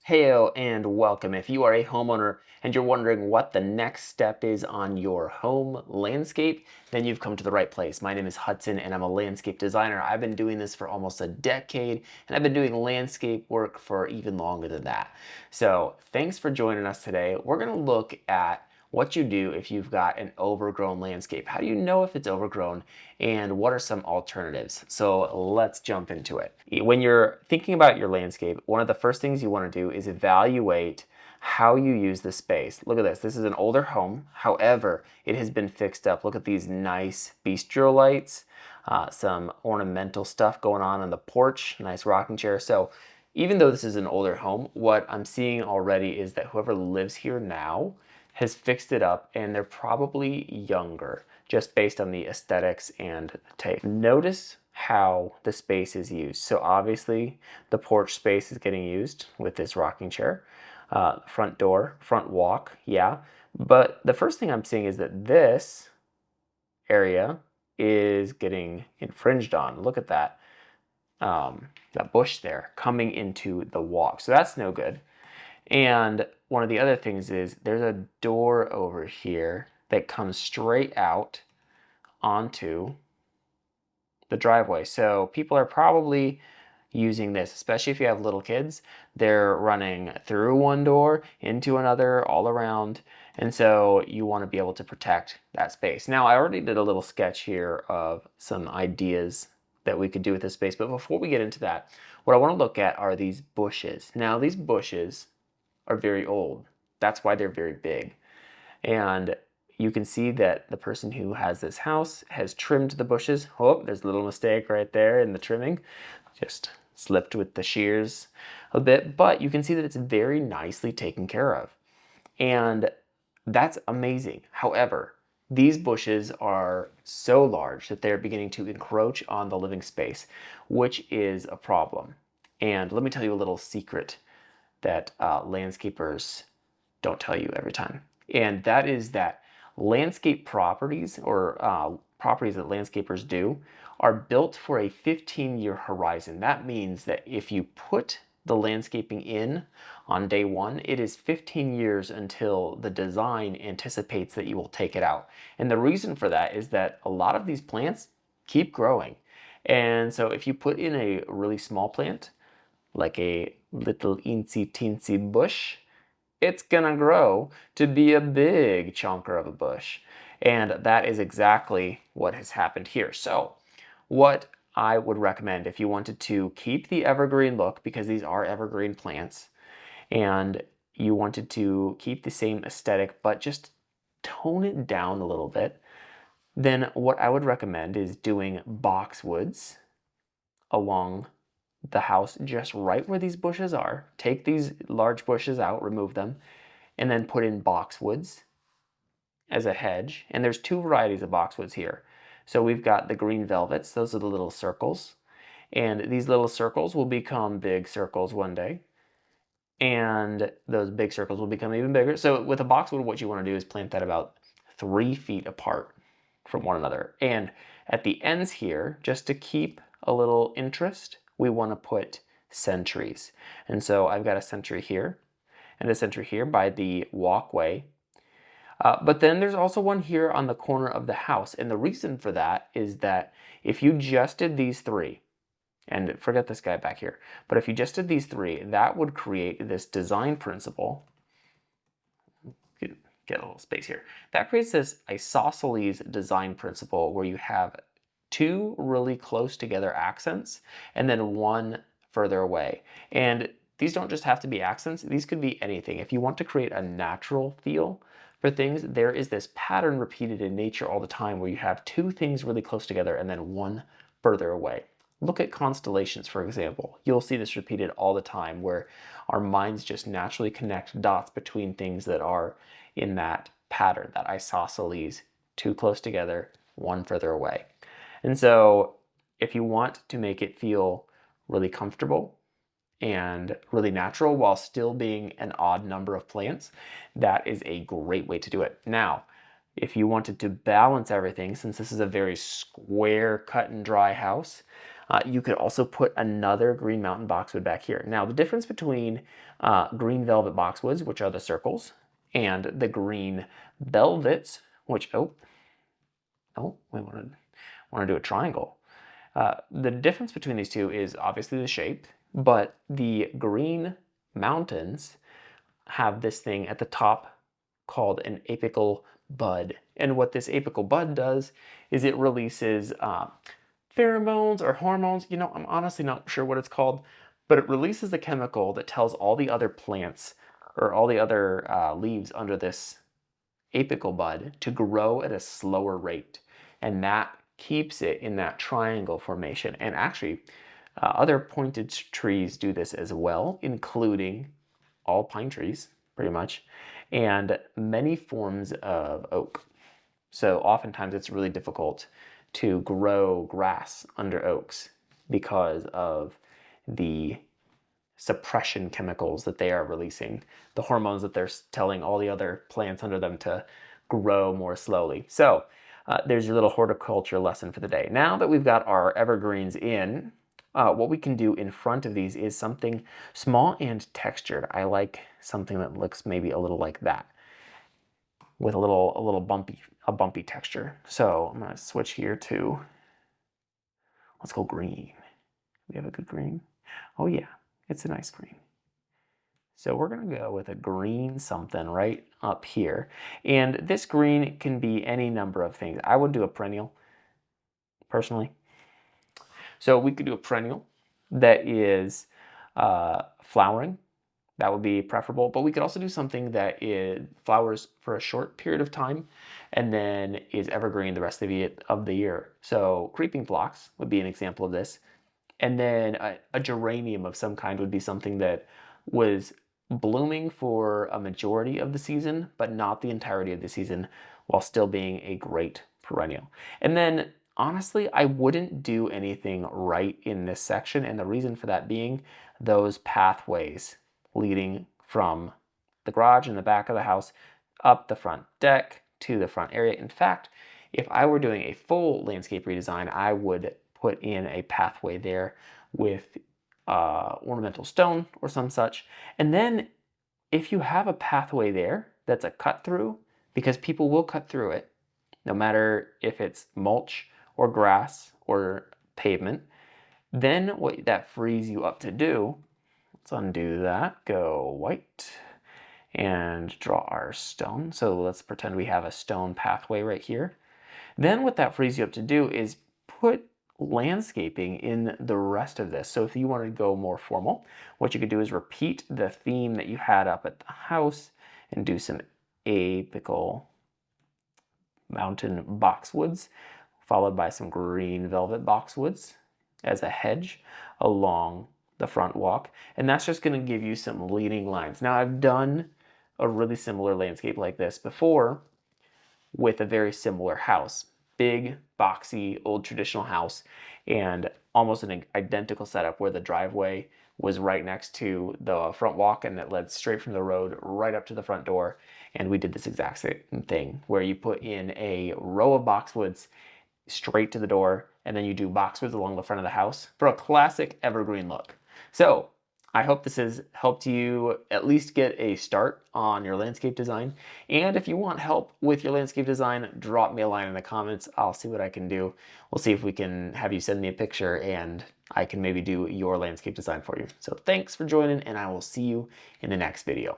Heyo and welcome. If you are a homeowner and you're wondering what the next step is on your home landscape, then you've come to the right place. My name is Hudson and I'm a landscape designer. I've been doing this for almost a decade and I've been doing landscape work for even longer than that. So thanks for joining us today. We're going to look at what you do if you've got an overgrown landscape. How do you know if it's overgrown and what are some alternatives? So let's jump into it. When you're thinking about your landscape, one of the first things you want to do is evaluate how you use the space. Look at this. This is an older home. However, it has been fixed up. Look at these nice bistro lights, some ornamental stuff going on the porch, nice rocking chair. So even though this is an older home, what I'm seeing already is that whoever lives here now has fixed it up and they're probably younger just based on the aesthetics and taste. Notice how the space is used. So obviously the porch space is getting used with this rocking chair. Front door, front walk, yeah. But the first thing I'm seeing is that this area is getting infringed on. Look at that, that bush there coming into the walk. So that's no good. And one of the other things is there's a door over here that comes straight out onto the driveway. So people are probably using this, especially if you have little kids. They're running through one door, into another, all around. And so you want to be able to protect that space. Now, I already did a little sketch here of some ideas that we could do with this space. But before we get into that, what I want to look at are these bushes. Now, these bushes are very old. That's why they're very big. And you can see that the person who has this house has trimmed the bushes. Oh, there's a little mistake right there in the trimming. Just slipped with the shears a bit, but you can see that it's very nicely taken care of. And that's amazing. However, these bushes are so large that they're beginning to encroach on the living space, which is a problem. And let me tell you a little secret that landscapers don't tell you every time. And that is that landscape properties or properties that landscapers do are built for a 15-year horizon. That means that if you put the landscaping in on day one, it is 15 years until the design anticipates that you will take it out. And the reason for that is that a lot of these plants keep growing. And so if you put in a really small plant, like a little eensy teensy bush, it's gonna grow to be a big chunker of a bush. And that is exactly what has happened here. So what I would recommend if you wanted to keep the evergreen look, because these are evergreen plants, and you wanted to keep the same aesthetic, but just tone it down a little bit, then what I would recommend is doing boxwoods along the house just right where these bushes are. Take these large bushes out, remove them, and then put in boxwoods as a hedge. And there's two varieties of boxwoods here. So we've got the green velvets, those are the little circles. And these little circles will become big circles one day. And those big circles will become even bigger. So with a boxwood, what you want to do is plant that about 3 feet apart from one another. And at the ends here, just to keep a little interest, we want to put sentries. And so I've got a sentry here and a sentry here by the walkway. But then there's also one here on the corner of the house. And the reason for that is that if you just did these three, and forget this guy back here, but if you just did these three, that would create this design principle. Get a little space here. That creates this isosceles design principle where you have two really close together accents and then one further away. And these don't just have to be accents, these could be anything. If you want to create a natural feel for things, there is this pattern repeated in nature all the time where you have two things really close together and then one further away. Look at constellations, for example. You'll see this repeated all the time where our minds just naturally connect dots between things that are in that pattern, that isosceles, two close together, one further away. And so if you want to make it feel really comfortable and really natural while still being an odd number of plants, that is a great way to do it. Now, if you wanted to balance everything, since this is a very square, cut and dry house, You could also put another green mountain boxwood back here. Now, the difference between green velvet boxwoods, which are the circles, and the green velvets, which, we want to do a triangle. The difference between these two is obviously the shape, but the green mountains have this thing at the top called an apical bud. And what this apical bud does is it releases pheromones or hormones. I'm honestly not sure what it's called, but it releases a chemical that tells all the other plants or all the other leaves under this apical bud to grow at a slower rate. And that keeps it in that triangle formation. And actually, other pointed trees do this as well, including all pine trees, pretty much, and many forms of oak. So oftentimes it's really difficult to grow grass under oaks because of the suppression chemicals that they are releasing, the hormones that they're telling all the other plants under them to grow more slowly. So there's your little horticulture lesson for the day. Now that we've got our evergreens in, what we can do in front of these is something small and textured. I like something that looks maybe a little like that, with a little bumpy texture. So I'm gonna switch here to, let's go green. We have a good green. Oh yeah, it's a nice green. So we're gonna go with a green something right up here. And this green can be any number of things. I would do a perennial, personally. So we could do a perennial that is flowering. That would be preferable, but we could also do something that flowers for a short period of time and then is evergreen the rest of the year. So creeping phlox would be an example of this. And then a geranium of some kind would be something that was blooming for a majority of the season, but not the entirety of the season, while still being a great perennial. And then honestly, I wouldn't do anything right in this section, and the reason for that being those pathways leading from the garage in the back of the house up the front deck to the front area. In fact, if I were doing a full landscape redesign, I would put in a pathway there with ornamental stone or some such. And then if you have a pathway there that's a cut through, because people will cut through it, no matter if it's mulch or grass or pavement, then what that frees you up to do, let's undo that, go white, and draw our stone. So let's pretend we have a stone pathway right here. Then what that frees you up to do is put landscaping in the rest of this. So if you want to go more formal, what you could do is repeat the theme that you had up at the house and do some apical mountain boxwoods, followed by some green velvet boxwoods as a hedge along the front walk. And that's just going to give you some leading lines. Now, I've done a really similar landscape like this before with a very similar house. Big, boxy, old traditional house, and almost an identical setup where the driveway was right next to the front walk and it led straight from the road right up to the front door. And we did this exact same thing where you put in a row of boxwoods straight to the door, and then you do boxwoods along the front of the house for a classic evergreen look. So I hope this has helped you at least get a start on your landscape design. And if you want help with your landscape design, drop me a line in the comments. I'll see what I can do. We'll see if we can have you send me a picture and I can maybe do your landscape design for you. So thanks for joining, and I will see you in the next video.